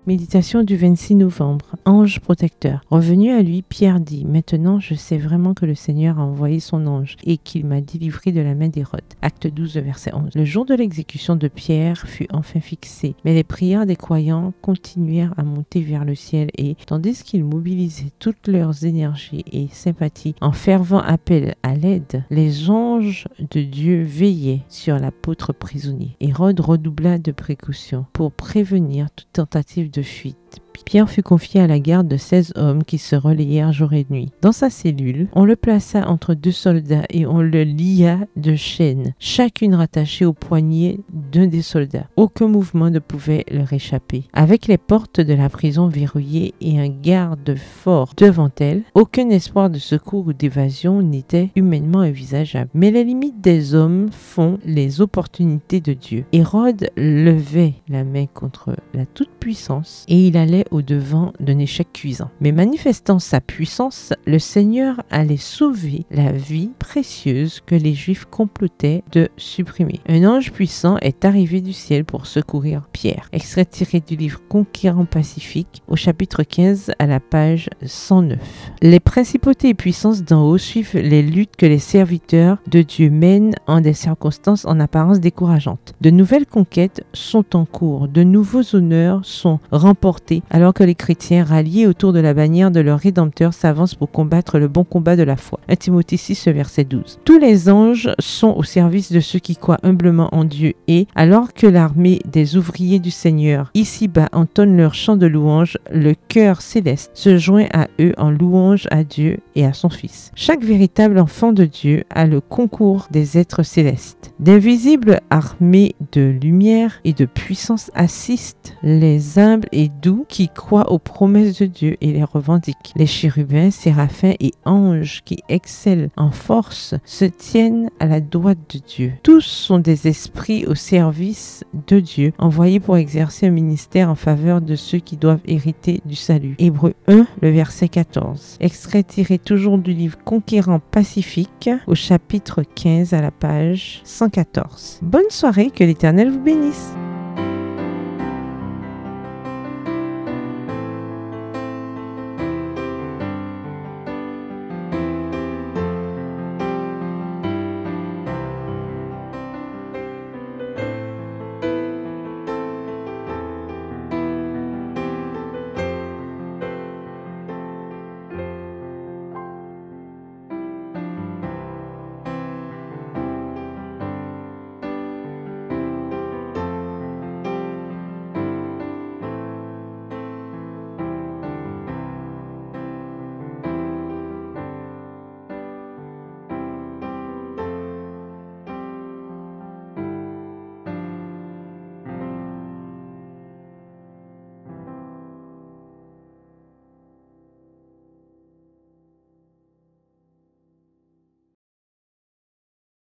Méditation du 26 novembre. Ange protecteur. Revenu à lui, Pierre dit: Maintenant je sais vraiment que le Seigneur a envoyé son ange et qu'il m'a délivré de la main d'Hérode. Acte 12, verset 11. Le jour de l'exécution de Pierre fut enfin fixé, mais les prières des croyants continuèrent à monter vers le ciel et, tandis qu'ils mobilisaient toutes leurs énergies et sympathies en fervent appel à l'aide, les anges de Dieu veillaient sur l'apôtre prisonnier. Hérode redoubla de précautions pour prévenir toute tentative de fuite. Pierre fut confié à la garde de 16 hommes qui se relayèrent jour et nuit. Dans sa cellule, on le plaça entre 2 soldats et on le lia de chaînes, chacune rattachée au poignet d'un des soldats. Aucun mouvement ne pouvait leur échapper. Avec les portes de la prison verrouillées et un garde fort devant elles, aucun espoir de secours ou d'évasion n'était humainement envisageable. Mais les limites des hommes font les opportunités de Dieu. Hérode levait la main contre la toute-puissance et il allait au-devant d'un échec cuisant. Mais manifestant sa puissance, le Seigneur allait sauver la vie précieuse que les Juifs complotaient de supprimer. Un ange puissant est arrivé du ciel pour secourir Pierre. Extrait tiré du livre Conquérant Pacifique, au chapitre 15 à la page 109. Les principautés et puissances d'en haut suivent les luttes que les serviteurs de Dieu mènent en des circonstances en apparence décourageantes. De nouvelles conquêtes sont en cours, de nouveaux honneurs sont remportés, alors que les chrétiens ralliés autour de la bannière de leur Rédempteur s'avancent pour combattre le bon combat de la foi. 1 Timothée 6, verset 12. Tous les anges sont au service de ceux qui croient humblement en Dieu et, alors que l'armée des ouvriers du Seigneur ici-bas entonne leur chant de louange, le chœur céleste se joint à eux en louange à Dieu et à son Fils. Chaque véritable enfant de Dieu a le concours des êtres célestes. D'invisibles armées de lumière et de puissance assistent les humbles et doux qui croient aux promesses de Dieu et les revendiquent. Les chérubins, séraphins et anges qui excellent en force se tiennent à la droite de Dieu. Tous sont des esprits au service de Dieu, envoyés pour exercer un ministère en faveur de ceux qui doivent hériter du salut. Hébreux 1, le verset 14. Extrait tiré toujours du livre Conquérant Pacifique, au chapitre 15 à la page 114. Bonne soirée, que l'Éternel vous bénisse.